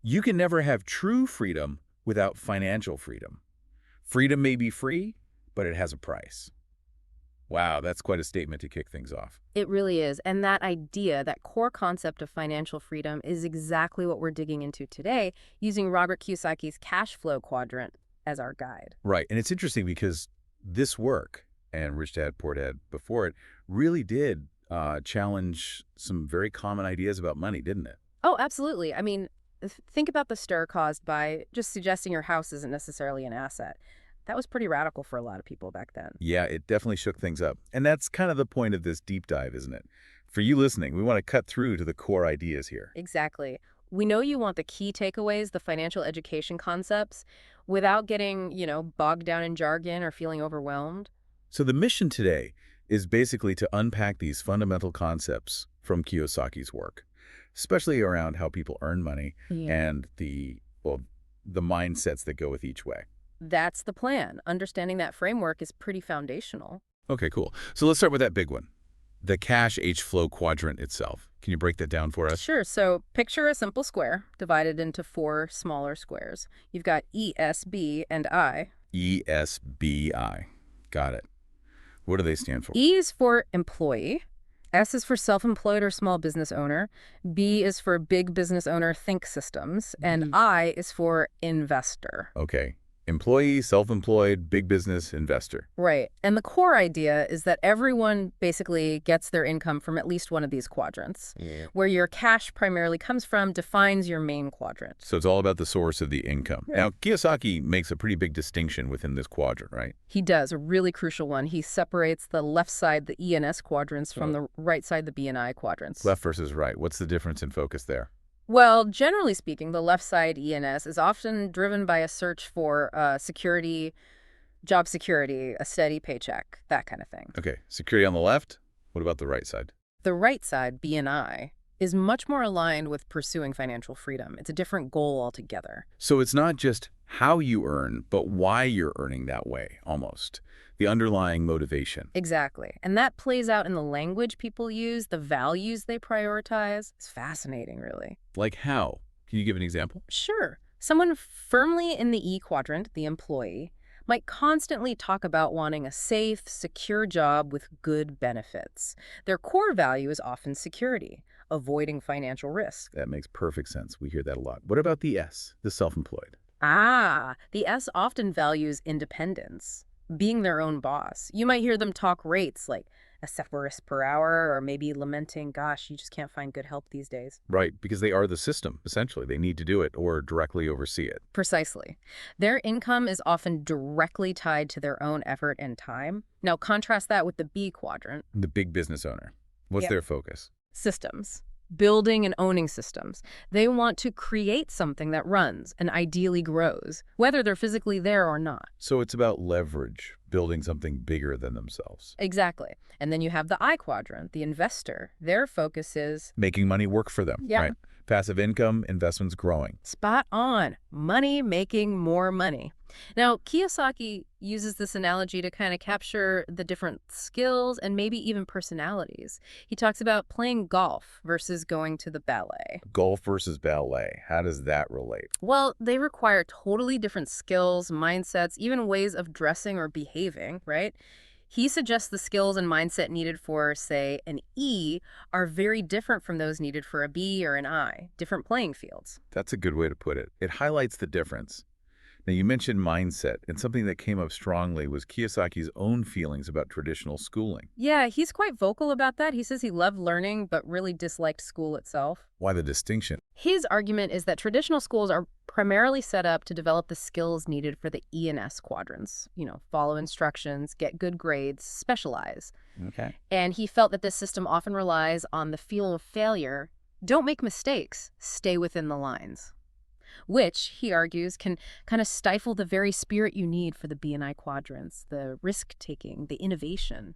You can never have true freedom without financial freedom. Freedom may be free, but it has a price. Wow, that's quite a statement to kick things off. It really is. And that idea, that core concept of financial freedom is exactly what we're digging into today using Robert Kiyosaki's Cashflow Quadrant as our guide. Right, and it's interesting because this work, and Rich Dad, Poor Dad before it, really did challenge some very common ideas about money, didn't it? Oh, absolutely. I mean, think about the stir caused by just suggesting your house isn't necessarily an asset. That was pretty radical for a lot of people back then. Yeah, it definitely shook things up. And that's kind of the point of this deep dive, isn't it? For you listening, we want to cut through to the core ideas here. Exactly. We know you want the key takeaways, the financial education concepts, without getting, bogged down in jargon or feeling overwhelmed. So the mission today is basically to unpack these fundamental concepts from Kiyosaki's work, especially around how people earn money Yeah. and the mindsets that go with each way. That's the plan. Understanding that framework is pretty foundational. Okay, cool. So let's start with that big one, the cash H-flow quadrant itself. Can you break that down for us? Sure. So picture a simple square divided into four smaller squares. You've got E, S, B, and I. ESBI. Got it. What do they stand for? E is for employee. S is for self-employed or small business owner. B is for big business owner, think systems. And I is for investor. Okay. Employee, self-employed, big business, investor. Right. And the core idea is that everyone basically gets their income from at least one of these quadrants. Yeah. Where your cash primarily comes from defines your main quadrant. So it's all about the source of the income. Yeah. Now, Kiyosaki makes a pretty big distinction within this quadrant, right? He does, a really crucial one. He separates the left side, the E and S quadrants, from the right side, the B and I quadrants. Left versus right. What's the difference in focus there? Well, generally speaking, the left side ENS is often driven by a search for security, job security, a steady paycheck, that kind of thing. Okay, security on the left. What about the right side? The right side, BNI, is much more aligned with pursuing financial freedom. It's a different goal altogether. So it's not just how you earn, but why you're earning that way, almost. The underlying motivation. Exactly. And that plays out in the language people use, the values they prioritize. It's fascinating, really. Like how? Can you give an example? Sure. Someone firmly in the E quadrant, the employee, might constantly talk about wanting a safe, secure job with good benefits. Their core value is often security, avoiding financial risk. That makes perfect sense. We hear that a lot. What about the S, the self-employed? The S often values independence, being their own boss. You might hear them talk rates like a separate per hour, or maybe lamenting, gosh, you just can't find good help these days. Right, because they are the system, essentially. They need to do it or directly oversee it. Precisely. Their income is often directly tied to their own effort and time. Now, contrast that with the B quadrant. The big business owner. What's Yep. their focus? Systems. Building and owning systems. They want to create something that runs and ideally grows, whether they're physically there or not. So it's about leverage, building something bigger than themselves. Exactly. And then you have the I quadrant, the investor. Their focus is Making money work for them, Yeah. right? Passive income, investments growing. spot on. Money making more money. Now, Kiyosaki uses this analogy to kind of capture the different skills and maybe even personalities. He talks about playing golf versus going to the ballet. Golf versus ballet. How does that relate? Well, they require totally different skills, mindsets, even ways of dressing or behaving, right? He suggests the skills and mindset needed for, say, an E are very different from those needed for a B or an I, different playing fields. That's a good way to put it. It highlights the difference. Now, you mentioned mindset, and something that came up strongly was Kiyosaki's own feelings about traditional schooling. Yeah, he's quite vocal about that. He says he loved learning, but really disliked school itself. Why the distinction? His argument is that traditional schools are primarily set up to develop the skills needed for the E and S quadrants. Follow instructions, get good grades, specialize. Okay. And he felt that this system often relies on the feel of failure. Don't make mistakes, stay within the lines. Which, he argues, can kind of stifle the very spirit you need for the B and I quadrants, the risk-taking, the innovation.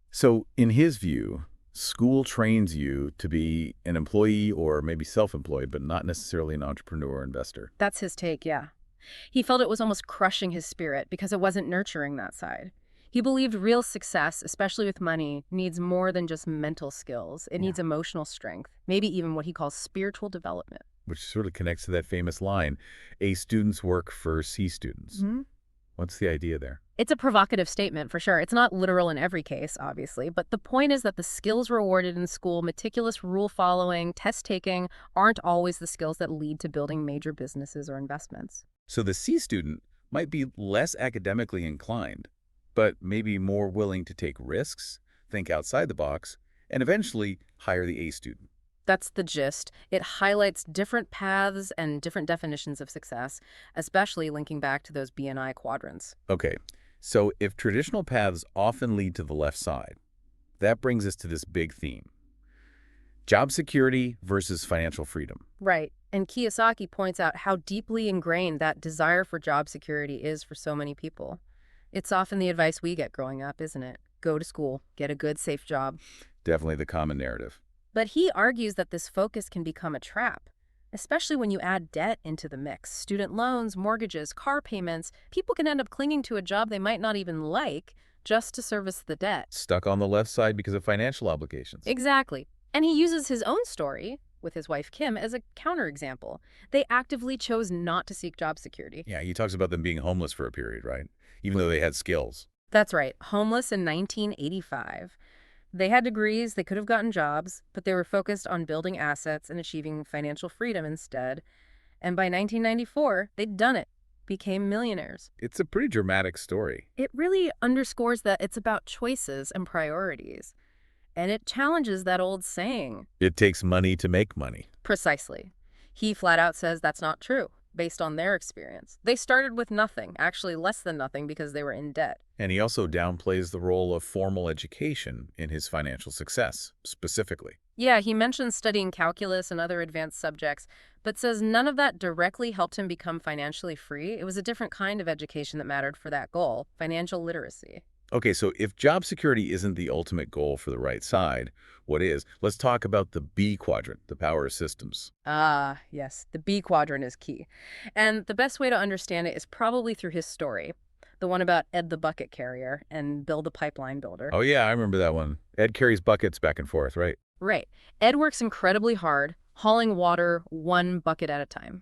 So, in his view, school trains you to be an employee or maybe self-employed, but not necessarily an entrepreneur or investor. That's his take, yeah. He felt it was almost crushing his spirit because it wasn't nurturing that side. He believed real success, especially with money, needs more than just mental skills. It needs emotional strength, maybe even what he calls spiritual development. which sort of connects to that famous line, A students work for C students. What's the idea there? It's a provocative statement for sure. It's not literal in every case, obviously, but the point is that the skills rewarded in school, meticulous rule following, test taking, aren't always the skills that lead to building major businesses or investments. So the C student might be less academically inclined, but maybe more willing to take risks, think outside the box, and eventually hire the A student. That's the gist. It highlights different paths and different definitions of success, especially linking back to those B&I quadrants. Okay, so if traditional paths often lead to the left side, that brings us to this big theme. Job security versus financial freedom. Right. And Kiyosaki points out how deeply ingrained that desire for job security is for so many people. It's often the advice we get growing up, isn't it? Go to school, get a good, safe job. Definitely the common narrative. But he argues that this focus can become a trap, especially when you add debt into the mix. Student loans, mortgages, car payments, people can end up clinging to a job they might not even like just to service the debt. Stuck on the left side because of financial obligations. Exactly. And he uses his own story with his wife Kim as a counterexample. They actively chose not to seek job security. Yeah, he talks about them being homeless for a period, right? Even though they had skills. That's right, homeless in 1985. They had degrees, they could have gotten jobs, but they were focused on building assets and achieving financial freedom instead. And by 1994, they'd done it, became millionaires. It's a pretty dramatic story. It really underscores that it's about choices and priorities. And it challenges that old saying. It takes money to make money. Precisely. He flat out says that's not true, based on their experience. They started with nothing, actually less than nothing because they were in debt. And he also downplays the role of formal education in his financial success, specifically. Yeah, he mentions studying calculus and other advanced subjects, but says none of that directly helped him become financially free. It was a different kind of education that mattered for that goal, financial literacy. Okay, so if job security isn't the ultimate goal for the right side, what is? Let's talk about the B quadrant, the power of systems. Ah, yes, the B quadrant is key. And the best way to understand it is probably through his story, the one about Ed the bucket carrier and Bill the pipeline builder. Oh yeah, I remember that one. Ed carries buckets back and forth, right? Right. Ed works incredibly hard, hauling water one bucket at a time.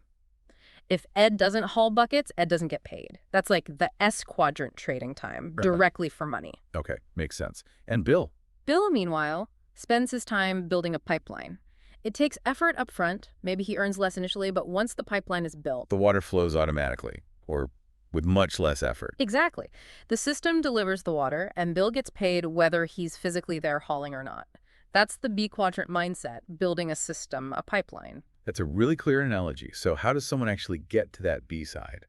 If Ed doesn't haul buckets, Ed doesn't get paid. That's like the S quadrant trading time, Right. directly for money. Okay, makes sense. And Bill? Bill, meanwhile, spends his time building a pipeline. It takes effort up front. Maybe he earns less initially, but once the pipeline is built. The water flows automatically, or with much less effort. Exactly. The system delivers the water, and Bill gets paid whether he's physically there hauling or not. That's the B quadrant mindset, building a system, a pipeline. That's a really clear analogy. So how does someone actually get to that B side?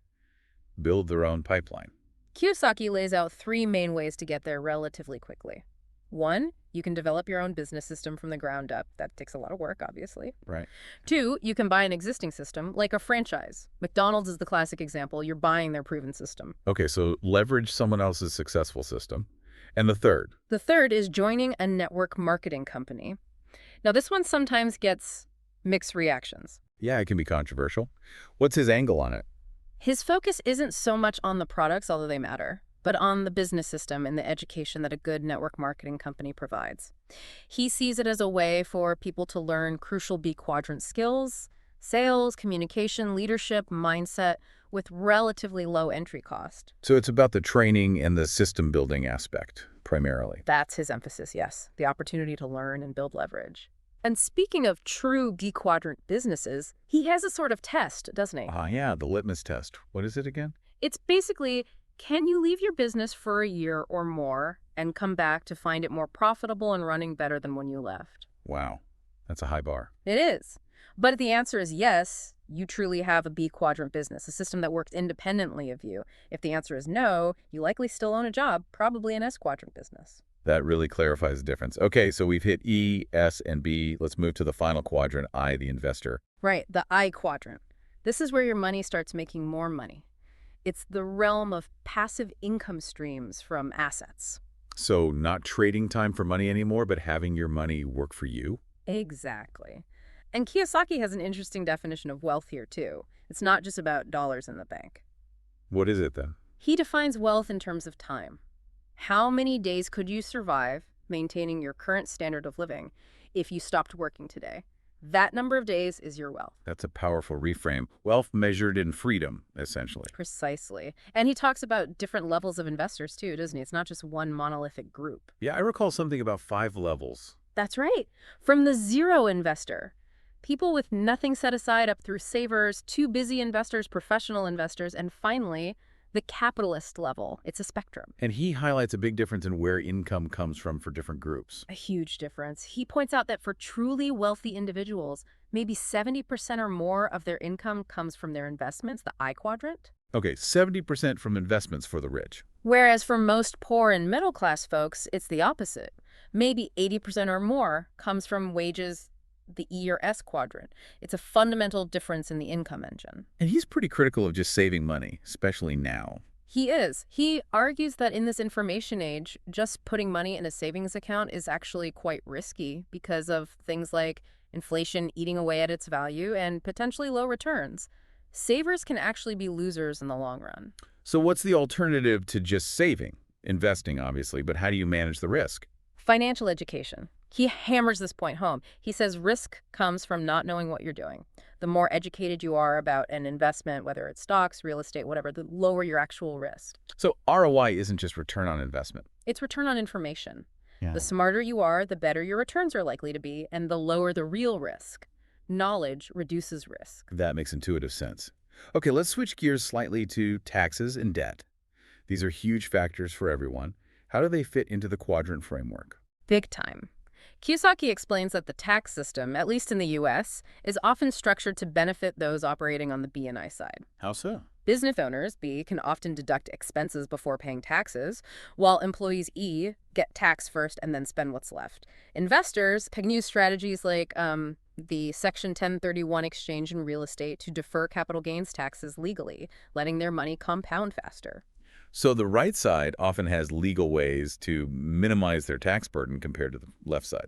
Build their own pipeline. Kiyosaki lays out three main ways to get there relatively quickly. One, you can develop your own business system from the ground up. That takes a lot of work, obviously. Right. Two, you can buy an existing system, like a franchise. McDonald's is the classic example. You're buying their proven system. Okay, so leverage someone else's successful system. And the third? The third is joining a network marketing company. Now, this one sometimes gets mixed reactions. Yeah, it can be controversial. What's his angle on it? His focus isn't so much on the products, although they matter, but on the business system and the education that a good network marketing company provides. He sees it as a way for people to learn crucial B quadrant skills, sales, communication, leadership, mindset, with relatively low entry cost. So it's about the training and the system building aspect, primarily. That's his emphasis, yes. The opportunity to learn and build leverage. And speaking of true B quadrant businesses, he has a sort of test, doesn't he? Yeah, the litmus test. What is it again? It's basically, can you leave your business for a year or more and come back to find it more profitable and running better than when you left? Wow, that's a high bar. It is. But if the answer is yes, you truly have a B quadrant business, a system that works independently of you. If the answer is no, you likely still own a job, probably an S quadrant business. That really clarifies the difference. Okay, so we've hit E, S, and B. Let's move to the final quadrant, I, the investor. Right, the I quadrant. This is where your money starts making more money. It's the realm of passive income streams from assets. So not trading time for money anymore, but having your money work for you? Exactly. And Kiyosaki has an interesting definition of wealth here, too. It's not just about dollars in the bank. What is it then? He defines wealth in terms of time. How many days could you survive maintaining your current standard of living if you stopped working today? That number of days is your wealth. That's a powerful reframe. Wealth measured in freedom, essentially. Precisely. And he talks about different levels of investors too, doesn't he? It's not just one monolithic group. Yeah, I recall something about 5 levels. That's right. From the zero investor, people with nothing set aside up through savers, too busy investors, professional investors, and finally, the capitalist level. It's a spectrum. And he highlights a big difference in where income comes from for different groups. A huge difference. He points out that for truly wealthy individuals, maybe 70% or more of their income comes from their investments, the I quadrant. Okay, 70% from investments for the rich. Whereas for most poor and middle class folks, it's the opposite. Maybe 80% or more comes from wages, the E or S quadrant. It's a fundamental difference in the income engine. And he's pretty critical of just saving money, especially now. He is. He argues that in this information age, just putting money in a savings account is actually quite risky because of things like inflation eating away at its value and potentially low returns. Savers can actually be losers in the long run. So what's the alternative to just saving? Investing, obviously, but how do you manage the risk? Financial education. He hammers this point home. He says risk comes from not knowing what you're doing. The more educated you are about an investment, whether it's stocks, real estate, whatever, the lower your actual risk. So ROI isn't just return on investment. It's return on information. Yeah. The smarter you are, the better your returns are likely to be, and the lower the real risk. Knowledge reduces risk. That makes intuitive sense. Okay, let's switch gears slightly to taxes and debt. These are huge factors for everyone. How do they fit into the quadrant framework? Big time. Kiyosaki explains that the tax system, at least in the U.S., is often structured to benefit those operating on the B and I side. How so? Business owners, B, can often deduct expenses before paying taxes, while employees, E, get taxed first and then spend what's left. Investors can use strategies like the Section 1031 exchange in real estate to defer capital gains taxes legally, letting their money compound faster. So the right side often has legal ways to minimize their tax burden compared to the left side.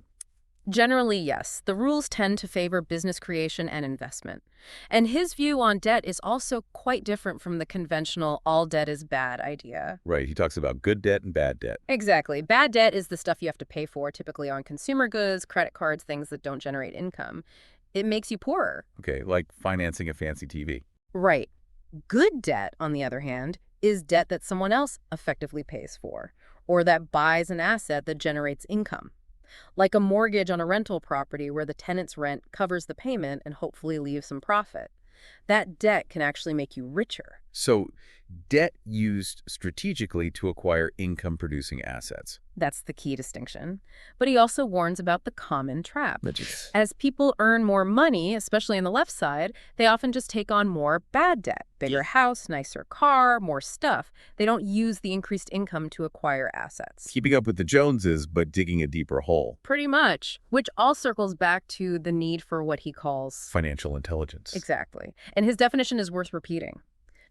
Generally, yes. The rules tend to favor business creation and investment. And his view on debt is also quite different from the conventional all debt is bad idea. Right, he talks about good debt and bad debt. Exactly. Bad debt is the stuff you have to pay for, typically on consumer goods, credit cards, things that don't generate income. It makes you poorer. Okay, like financing a fancy TV. Right. Good debt, on the other hand, is debt that someone else effectively pays for, or that buys an asset that generates income. Like a mortgage on a rental property where the tenant's rent covers the payment and hopefully leaves some profit. That debt can actually make you richer. So debt used strategically to acquire income-producing assets. That's the key distinction. But he also warns about the common trap. Legit. As people earn more money, especially on the left side, they often just take on more bad debt. Bigger house, nicer car, more stuff. They don't use the increased income to acquire assets. Keeping up with the Joneses, but digging a deeper hole. Pretty much. Which all circles back to the need for what he calls Financial intelligence. Exactly. And his definition is worth repeating.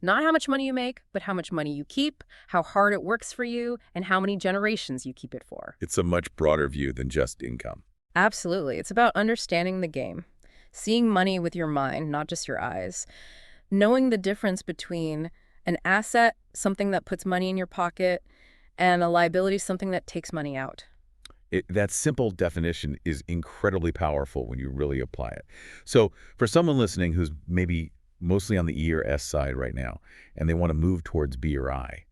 Not how much money you make, but how much money you keep, how hard it works for you, and how many generations you keep it for. It's a much broader view than just income. Absolutely. It's about understanding the game, seeing money with your mind, not just your eyes, knowing the difference between an asset, something that puts money in your pocket, and a liability, something that takes money out. That simple definition is incredibly powerful when you really apply it. So for someone listening who's maybe mostly on the E or S side right now, and they want to move towards B or I,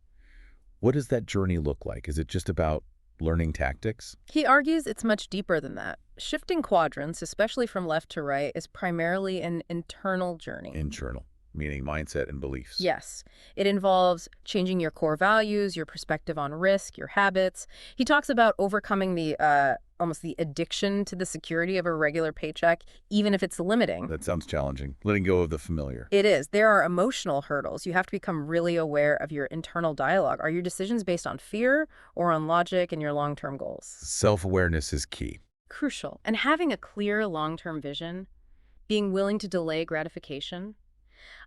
what does that journey look like? Is it just about learning tactics? He argues it's much deeper than that. Shifting quadrants, especially from left to right, is primarily an internal journey. Internal, meaning mindset and beliefs. Yes. It involves changing your core values, your perspective on risk, your habits. He talks about overcoming the almost the addiction to the security of a regular paycheck, even if it's limiting. That sounds challenging. Letting go of the familiar. It is. There are emotional hurdles. You have to become really aware of your internal dialogue. Are your decisions based on fear or on logic and your long-term goals? Self-awareness is key. Crucial. And having a clear long-term vision, being willing to delay gratification,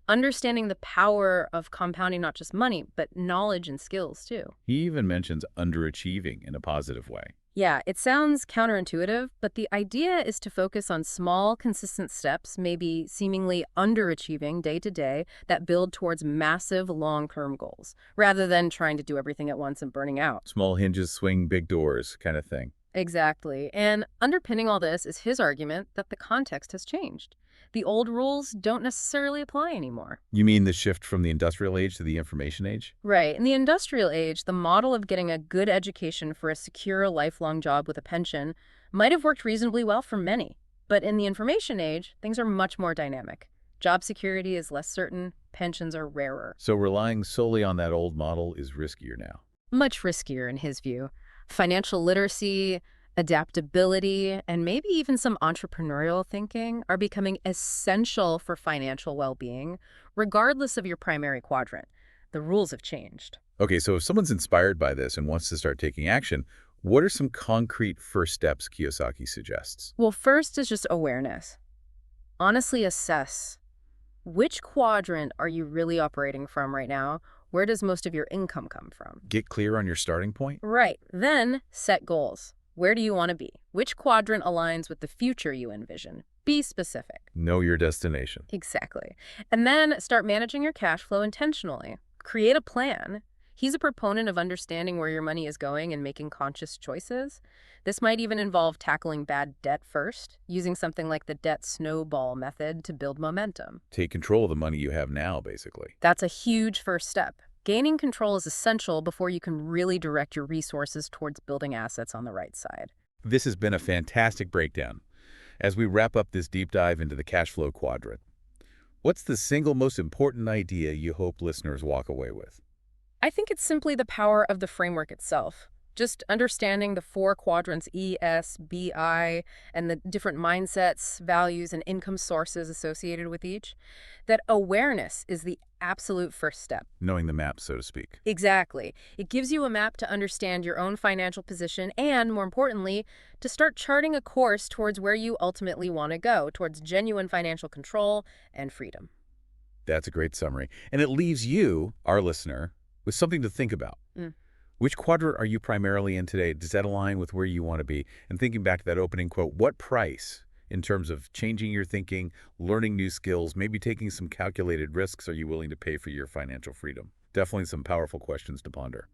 understanding the power of compounding not just money, but knowledge and skills too. He even mentions underachieving in a positive way. Yeah, it sounds counterintuitive, but the idea is to focus on small, consistent steps, maybe seemingly underachieving day to day, that build towards massive long-term goals, rather than trying to do everything at once and burning out. Small hinges swing big doors kind of thing. Exactly. And underpinning all this is his argument that the context has changed. The old rules don't necessarily apply anymore. You mean the shift from the industrial age to the information age? Right. In the industrial age, the model of getting a good education for a secure, lifelong job with a pension might have worked reasonably well for many. But in the information age, things are much more dynamic. Job security is less certain, pensions are rarer. So relying solely on that old model is riskier now. Much riskier in his view. Financial literacy, adaptability, and maybe even some entrepreneurial thinking are becoming essential for financial well-being, regardless of your primary quadrant. The rules have changed. Okay, so if someone's inspired by this and wants to start taking action, what are some concrete first steps Kiyosaki suggests? Well, first is just awareness. Honestly assess, which quadrant are you really operating from right now? Where does most of your income come from? Get clear on your starting point? Right. Then set goals. Where do you want to be? Which quadrant aligns with the future you envision? Be specific. Know your destination. Exactly. And then start managing your cash flow intentionally. Create a plan. He's a proponent of understanding where your money is going and making conscious choices. This might even involve tackling bad debt first, using something like the debt snowball method to build momentum. Take control of the money you have now, basically. That's a huge first step. Gaining control is essential before you can really direct your resources towards building assets on the right side. This has been a fantastic breakdown. As we wrap up this deep dive into the cash flow quadrant, what's the single most important idea you hope listeners walk away with? I think it's simply the power of the framework itself. Just understanding the four quadrants E, S, B, I, and the different mindsets, values, and income sources associated with each, that awareness is the absolute first step. Knowing the map, so to speak. Exactly. It gives you a map to understand your own financial position and, more importantly, to start charting a course towards where you ultimately want to go, towards genuine financial control and freedom. That's a great summary. And it leaves you, our listener, with something to think about. Mm. Which quadrant are you primarily in today? Does that align with where you want to be? And thinking back to that opening quote, what price in terms of changing your thinking, learning new skills, maybe taking some calculated risks are you willing to pay for your financial freedom? Definitely some powerful questions to ponder.